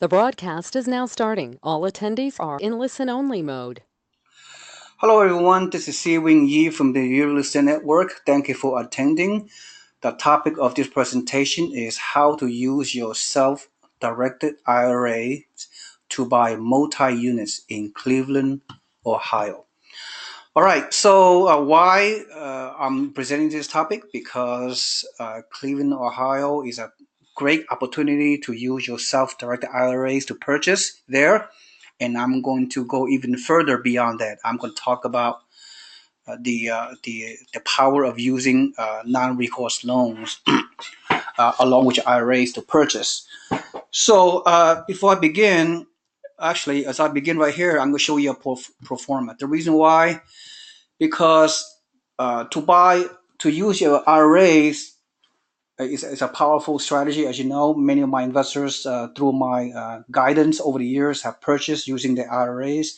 The broadcast is now starting. All attendees are in listen-only mode. Hello everyone, this is seewingyee from the Real Estate Network. Thank you for attending. The topic of this presentation is how to use your self-directed IRA to buy multi-units in Cleveland, Ohio. All right, so why I'm presenting this topic? Because Cleveland, Ohio is a great opportunity to use your self-directed IRAs to purchase there. And I'm going to go even further beyond that. I'm going to talk about the power of using non-recourse loans along with IRAs to purchase. So before I begin, actually, as I begin right here, I'm going to show you a pro forma. The reason why, because to use your IRAs is a powerful strategy. As you know, many of my investors through my guidance over the years have purchased using the IRAs.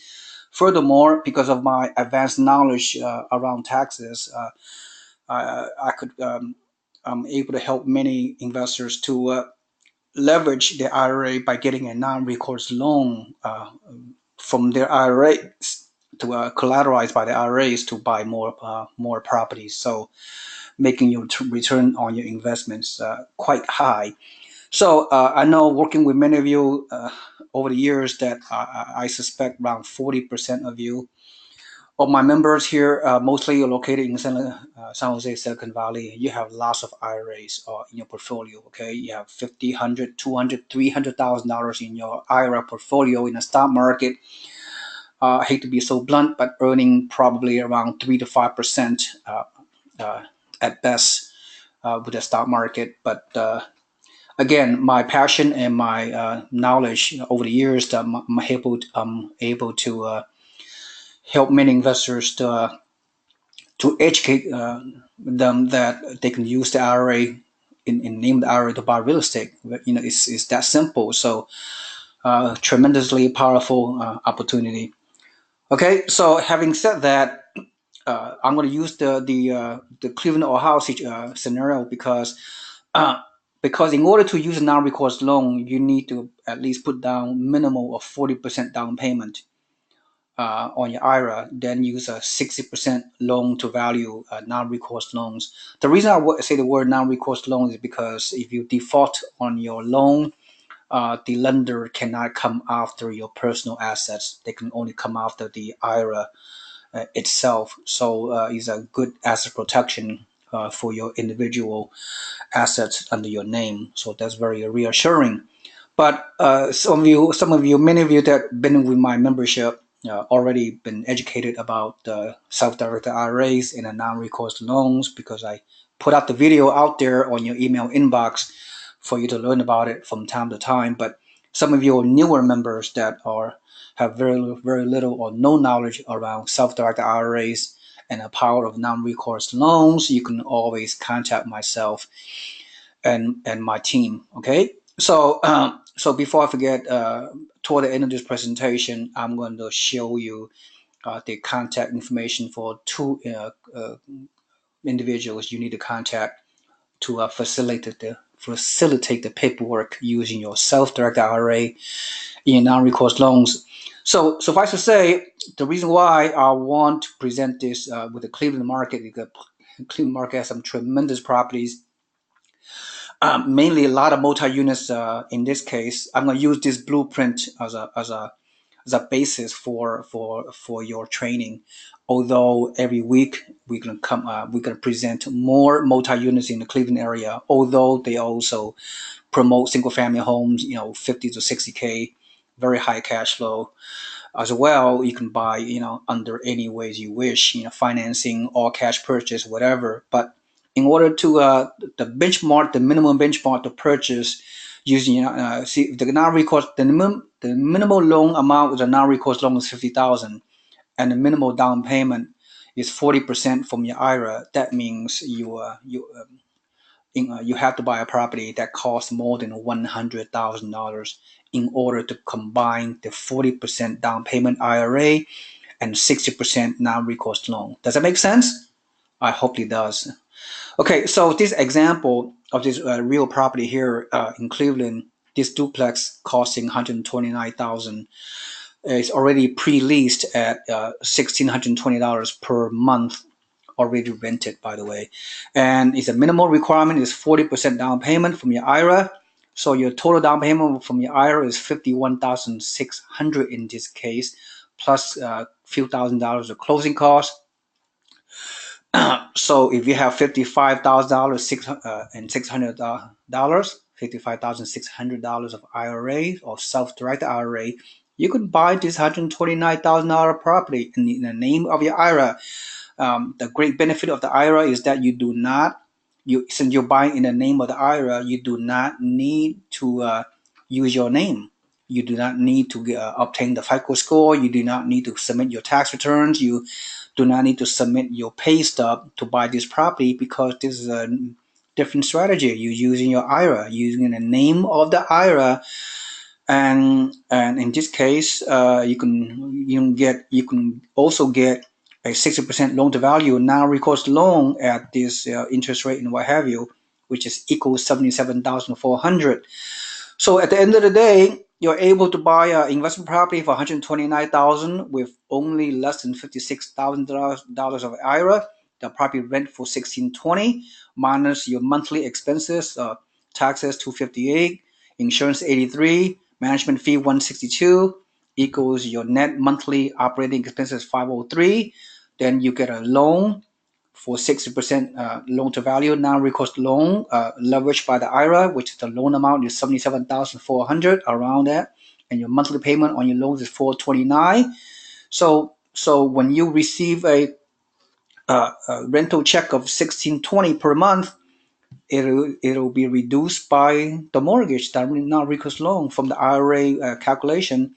Furthermore, because of my advanced knowledge around taxes, I'm able to help many investors to leverage their IRA by getting a non-recourse loan from their IRAs to collateralized by the IRAs to buy more properties. So making your return on your investments quite high. So I know working with many of you over the years that I suspect around 40% of my members here, mostly located in San Jose, Silicon Valley. You have lots of IRAs in your portfolio. Okay, you have 50, 100, 200, $300,000 in your IRA portfolio in the stock market. I hate to be so blunt, but earning probably around 3 to 5% uh, at best with the stock market. But again, my passion and my knowledge over the years that I'm able to help many investors to educate them that they can use the IRA in name the IRA to buy real estate. It's that simple. So tremendously powerful opportunity. Okay, so having said that, I'm going to use the Cleveland, Ohio scenario uh, because in order to use a non-recourse loan, you need to at least put down minimal of 40% down payment on your IRA, then use a 60% loan to value non-recourse loans. The reason I say the word non-recourse loan is because if you default on your loan, the lender cannot come after your personal assets. They can only come after the IRA itself. So it's a good asset protection for your individual assets under your name. So that's very reassuring. But many of you that been with my membership already been educated about self-directed IRAs and non-recourse loans because I put out the video out there on your email inbox for you to learn about it from time to time. But some of you are newer members that have very little or no knowledge around self-directed IRAs and the power of non-recourse loans. You can always contact myself and my team. Okay, so before I forget, toward the end of this presentation, I'm going to show you the contact information for two individuals you need to contact to facilitate the paperwork using your self-directed IRA in non-recourse loans. So suffice to say, the reason why I want to present this with the Cleveland market, because Cleveland market has some tremendous properties, mainly a lot of multi-units. In this case, I'm going to use this blueprint as a basis for your training. Although every week we're gonna present more multi-units in the Cleveland area. Although they also promote single-family homes, 50 to 60K, very high cash flow as well. You can buy, under any ways you wish, financing, all cash purchase, whatever. But in order to the minimum benchmark to purchase using see the non-recourse the minimal loan amount with a non-recourse loan is 50,000, and the minimal down payment is 40% from your IRA. That means you have to buy a property that costs more than $100,000 in order to combine the 40% down payment IRA and 60% non-recourse loan. Does that make sense? I hope it does. Okay, so this example of this real property here in Cleveland, this duplex costing $129,000. It's already pre-leased at $1,620 per month, already rented, by the way. And it's a minimal requirement is 40% down payment from your IRA. So your total down payment from your IRA is $51,600 in this case, plus a few $1,000s of closing costs. So if you have $55,000 and $600, $55,600 of IRA or self-directed IRA, you could buy this $129,000 property in the name of your IRA. The great benefit of the IRA is that since you're buying in the name of the IRA, you do not need to use your name. You do not need to obtain the FICO score. You do not need to submit your tax returns. You do not need to submit your pay stub to buy this property, because this is a different strategy. You're using your IRA, using the name of the IRA, and in this case, you can also get a 60% loan to value non-recourse loan at this interest rate and what have you, which is equal 77,400. So at the end of the day, you're able to buy an investment property for $129,000 with only less than $56,000 of IRA. The property rent for $1,620 minus your monthly expenses, taxes $258, insurance $83, management fee $162, equals your net monthly operating expenses $503. Then you get a loan for 60% loan to value, non-recourse loan, leveraged by the IRA, which the loan amount is $77,400, around that, and your monthly payment on your loans is $429. So when you receive a rental check of $1,620 per month, it'll be reduced by the mortgage, the non-recourse loan from the IRA calculation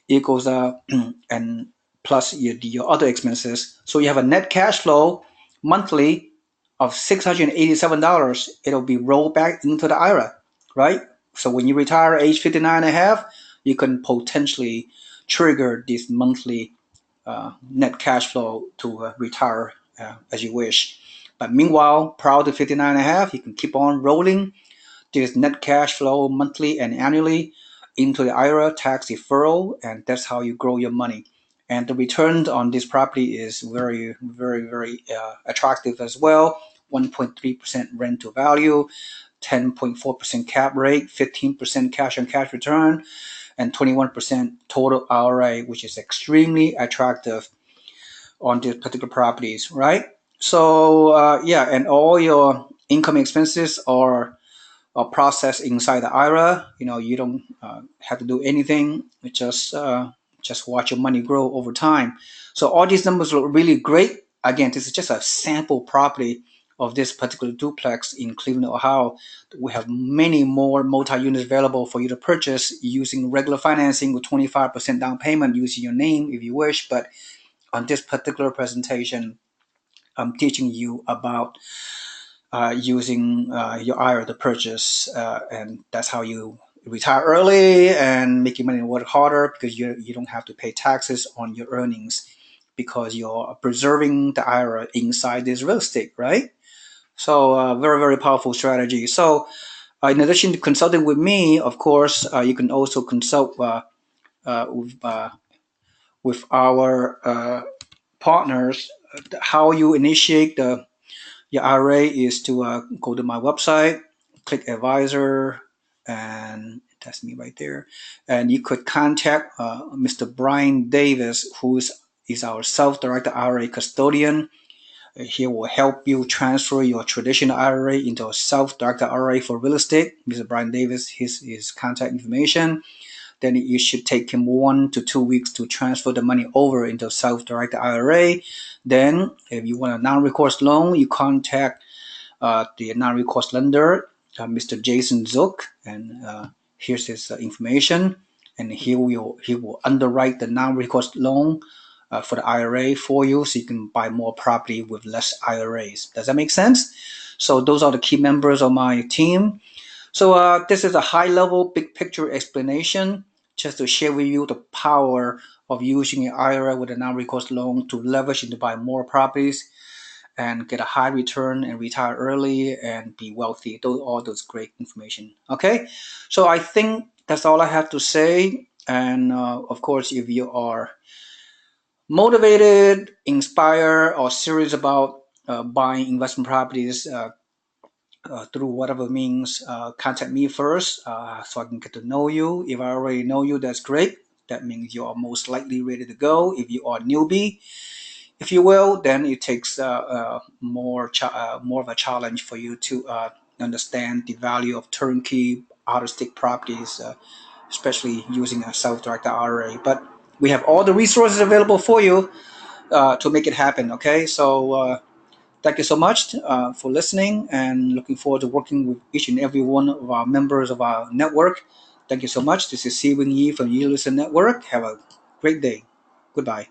equals and plus your other expenses. So you have a net cash flow monthly of $687. It'll be rolled back into the IRA, right? So when you retire at age 59 and a half, you can potentially trigger this monthly net cash flow to retire as you wish. But meanwhile, prior to 59 and a half, you can keep on rolling this net cash flow monthly and annually into the IRA tax deferral, and that's how you grow your money. And the return on this property is very, very, very attractive as well. 1.3% rent to value, 10.4% cap rate, 15% cash on cash return, and 21% total IRA, which is extremely attractive on these particular properties, right? So yeah, and all your income expenses are processed inside the IRA. You don't have to do anything. Just watch your money grow over time. So all these numbers look really great. Again, this is just a sample property of this particular duplex in Cleveland, Ohio. We have many more multi-units available for you to purchase using regular financing with 25% down payment, using your name if you wish. But on this particular presentation, I'm teaching you about using your IRA to purchase, and that's how you retire early and make your money work harder, because you don't have to pay taxes on your earnings, because you're preserving the IRA inside this real estate, right? So very, very powerful strategy. So in addition to consulting with me, of course, you can also consult with our partners. How you initiate your IRA is to go to my website, click advisor, and that's me right there. And you could contact Mr. Brian Davis, who is our self-directed IRA custodian. He will help you transfer your traditional IRA into a self-directed IRA for real estate. Mr. Brian Davis, his contact information. Then it should take him 1 to 2 weeks to transfer the money over into self-directed IRA. Then, if you want a non-recourse loan, you contact the non-recourse lender, Mr. Jason Zook, and here's his information. And he will underwrite the non-recourse loan for the IRA for you, so you can buy more property with less IRAs. Does that make sense? So those are the key members of my team. So this is a high-level, big picture explanation, just to share with you the power of using an IRA with a non-recourse loan to leverage and to buy more properties. and get a high return and retire early and be wealthy. All those great information. Okay, so I think that's all I have to say. And of course, if you are motivated, inspired, or serious about buying investment properties through whatever means, contact me first so I can get to know you. If I already know you, that's great. That means you are most likely ready to go. If you are newbie, if you will, then it takes more of a challenge for you to understand the value of turnkey out-of-state properties, especially using a self-directed IRA. But we have all the resources available for you to make it happen. Okay, so thank you so much for listening, and looking forward to working with each and every one of our members of our network. Thank you so much. This is seewingyee from Ye Listen Network. Have a great day. Goodbye.